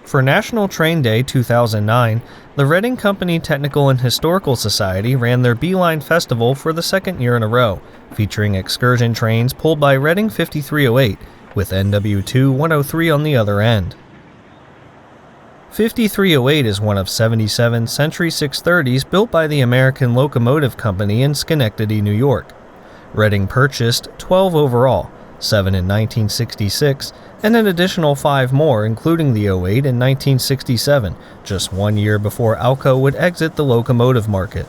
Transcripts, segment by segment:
For National Train Day 2009, the Reading Company Technical and Historical Society ran their Beeline Festival for the second year in a row, featuring excursion trains pulled by Reading 5308, with NW2 103 on the other end. 5308 is one of 77 Century 630s built by the American Locomotive Company in Schenectady, New York. Reading purchased 12 overall, 7 in 1966, and an additional 5 more, including the 08 in 1967, just 1 year before ALCO would exit the locomotive market.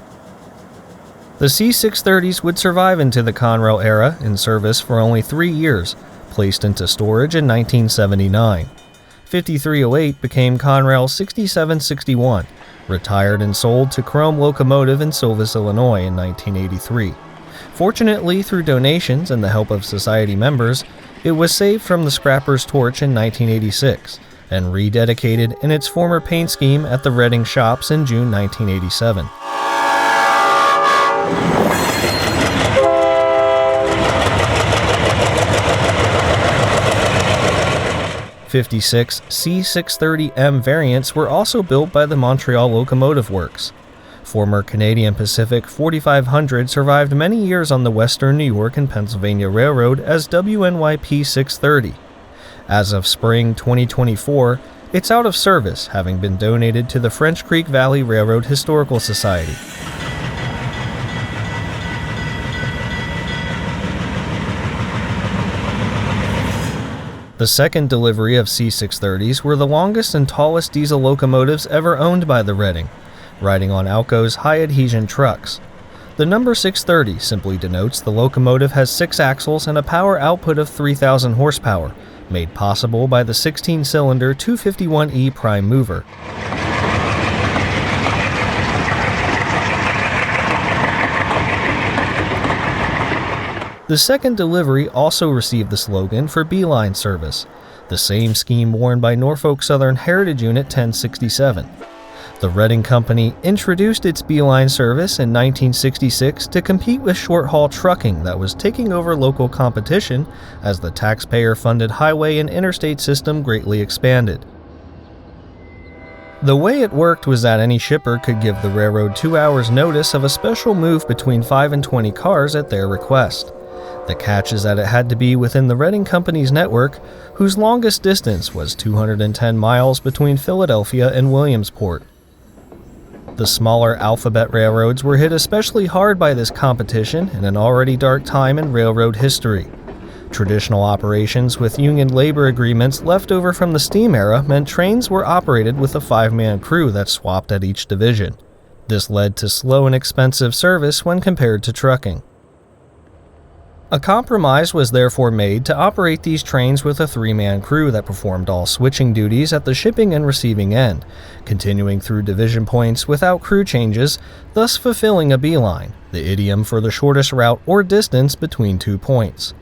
The C630s would survive into the Conrail era, in service for only 3 years, placed into storage in 1979. 5308 became Conrail 6761, retired and sold to Chrome Locomotive in Silvis, Illinois in 1983. Fortunately, through donations and the help of society members, it was saved from the scrapper's torch in 1986 and rededicated in its former paint scheme at the Reading shops in June 1987. '56 C630M variants were also built by the Montreal Locomotive Works. Former Canadian Pacific 4500 survived many years on the Western New York and Pennsylvania Railroad as WNYP 630. As of spring 2024, it's out of service, having been donated to the French Creek Valley Railroad Historical Society. The second delivery of C630s were the longest and tallest diesel locomotives ever owned by the Reading, riding on ALCO's high-adhesion trucks. The number 630 simply denotes the locomotive has 6 axles and a power output of 3,000 horsepower, made possible by the 16-cylinder 251E prime mover. The second delivery also received the slogan for Beeline service, the same scheme worn by Norfolk Southern Heritage Unit 1067. The Reading Company introduced its Beeline service in 1966 to compete with short-haul trucking that was taking over local competition as the taxpayer-funded highway and interstate system greatly expanded. The way it worked was that any shipper could give the railroad 2 hours' notice of a special move between 5 and 20 cars at their request. The catch is that it had to be within the Reading Company's network, whose longest distance was 210 miles between Philadelphia and Williamsport. The smaller alphabet railroads were hit especially hard by this competition in an already dark time in railroad history. Traditional operations with union labor agreements left over from the steam era meant trains were operated with a 5-man crew that swapped at each division. This led to slow and expensive service when compared to trucking. A compromise was therefore made to operate these trains with a 3-man crew that performed all switching duties at the shipping and receiving end, continuing through division points without crew changes, thus fulfilling a beeline, the idiom for the shortest route or distance between 2 points.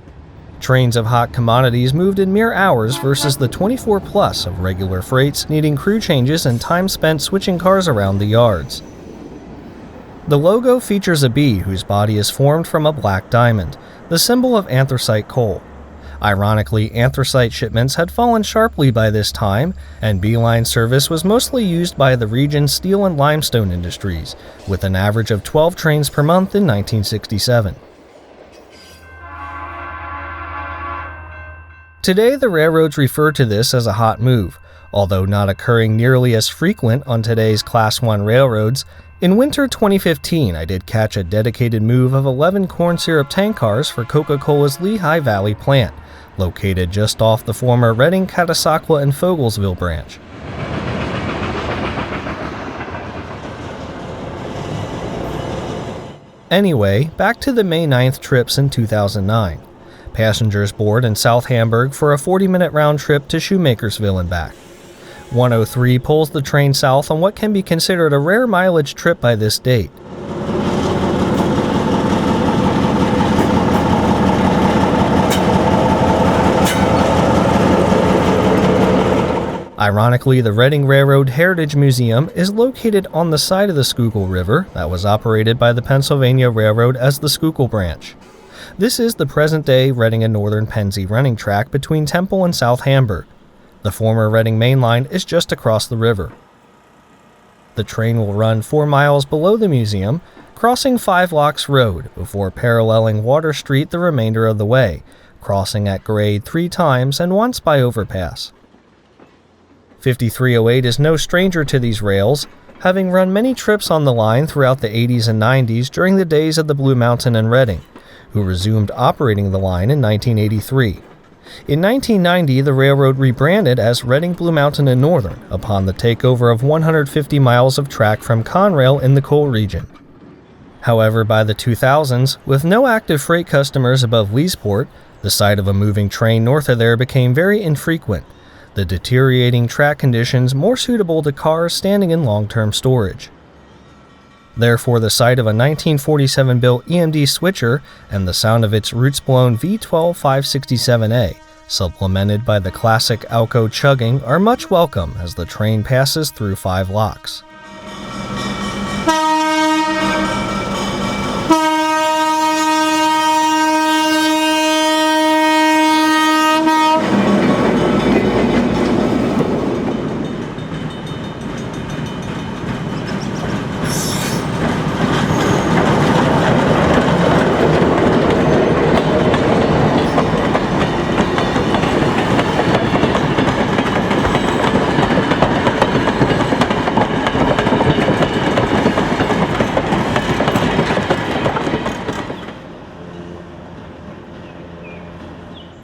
Trains of hot commodities moved in mere hours versus the 24+ of regular freights needing crew changes and time spent switching cars around the yards. The logo features a bee whose body is formed from a black diamond, the symbol of anthracite coal. Ironically, anthracite shipments had fallen sharply by this time, and Beeline service was mostly used by the region's steel and limestone industries, with an average of 12 trains per month in 1967. Today, the railroads refer to this as a hot move, although not occurring nearly as frequent on today's Class I railroads. In winter 2015, I did catch a dedicated move of 11 corn syrup tank cars for Coca-Cola's Lehigh Valley plant, located just off the former Reading, Catasauqua, and Fogelsville branch. Anyway, back to the May 9th trips in 2009. Passengers board in South Hamburg for a 40-minute round trip to Shoemakersville and back. 103 pulls the train south on what can be considered a rare mileage trip by this date. Ironically, the Reading Railroad Heritage Museum is located on the side of the Schuylkill River that was operated by the Pennsylvania Railroad as the Schuylkill Branch. This is the present-day Reading and Northern Pennsy running track between Temple and South Hamburg. The former Reading Main Line is just across the river. The train will run 4 miles below the museum, crossing 5 Locks Road before paralleling Water Street the remainder of the way, crossing at grade 3 times and once by overpass. 5308 is no stranger to these rails, having run many trips on the line throughout the 80s and 90s during the days of the Blue Mountain and Reading, who resumed operating the line in 1983. In 1990, the railroad rebranded as Reading, Blue Mountain and Northern upon the takeover of 150 miles of track from Conrail in the coal region. However, by the 2000s, with no active freight customers above Leesport, the sight of a moving train north of there became very infrequent, the deteriorating track conditions more suitable to cars standing in long-term storage. Therefore, the sight of a 1947-built EMD switcher and the sound of its roots-blown V12 567A, supplemented by the classic ALCO chugging, are much welcome as the train passes through 5 locks.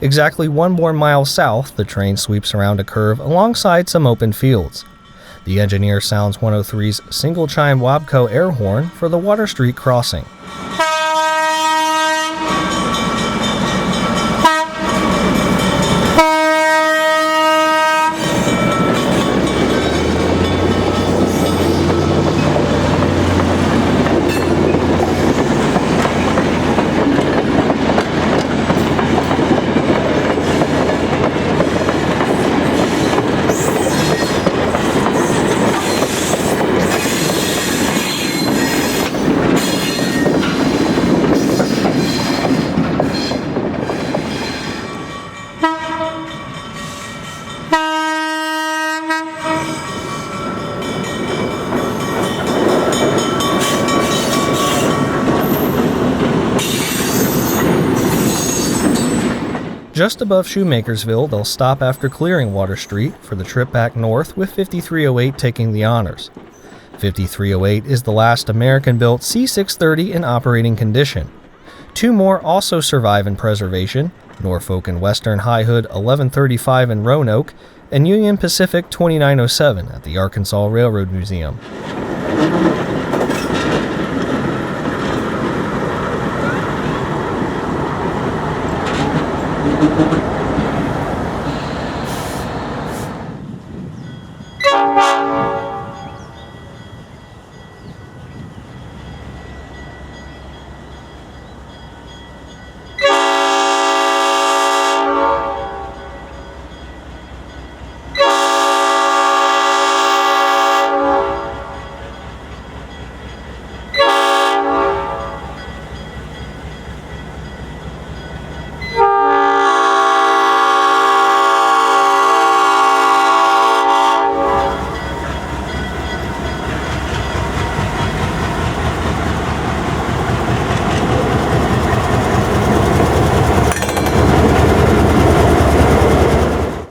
Exactly 1 more mile south, the train sweeps around a curve alongside some open fields. The engineer sounds 103's single-chime Wabco air horn for the Water Street crossing. Just above Shoemakersville, they'll stop after clearing Water Street for the trip back north, with 5308 taking the honors. 5308 is the last American-built C630 in operating condition. 2 more also survive in preservation, Norfolk and Western High Hood 1135 in Roanoke, and Union Pacific 2907 at the Arkansas Railroad Museum.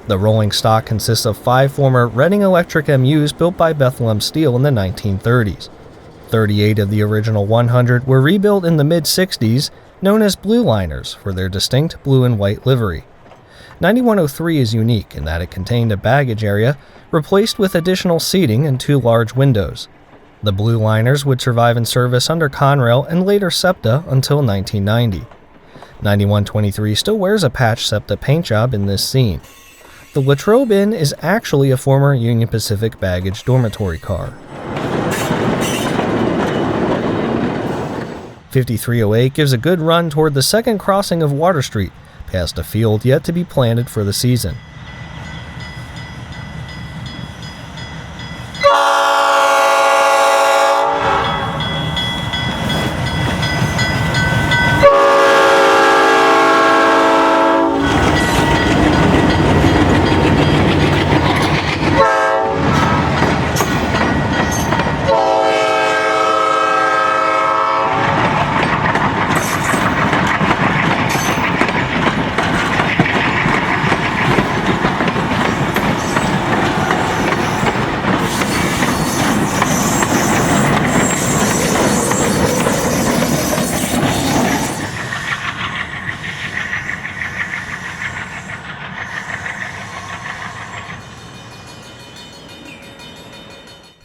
The rolling stock consists of 5 former Reading Electric MUs built by Bethlehem Steel in the 1930s. 38 of the original 100 were rebuilt in the mid-60s, known as Blue Liners for their distinct blue and white livery. 9103 is unique in that it contained a baggage area replaced with additional seating and 2 large windows. The Blue Liners would survive in service under Conrail and later SEPTA until 1990. 9123 still wears a patch SEPTA paint job in this scene. The Latrobe Inn is actually a former Union Pacific baggage dormitory car. 5308 gives a good run toward the second crossing of Water Street, past a field yet to be planted for the season.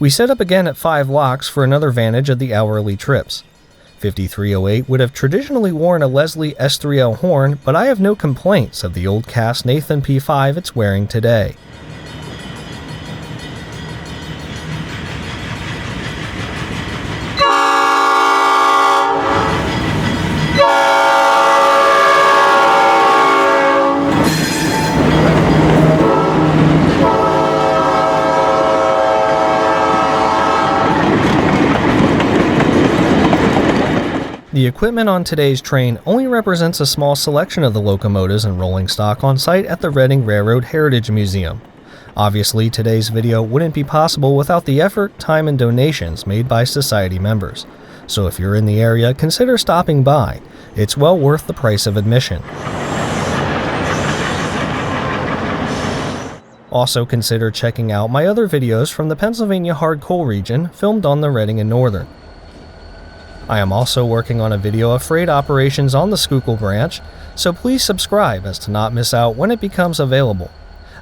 We set up again at 5 locks for another vantage of the hourly trips. 5308 would have traditionally worn a Leslie S3L horn, but I have no complaints of the old cast Nathan P5 it's wearing today. The equipment on today's train only represents a small selection of the locomotives and rolling stock on site at the Reading Railroad Heritage Museum. Obviously, today's video wouldn't be possible without the effort, time, and donations made by Society members. So if you're in the area, consider stopping by. It's well worth the price of admission. Also consider checking out my other videos from the Pennsylvania hard coal region filmed on the Reading and Northern. I am also working on a video of freight operations on the Schuylkill branch, so please subscribe as to not miss out when it becomes available.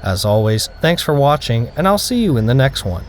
As always, thanks for watching, and I'll see you in the next one.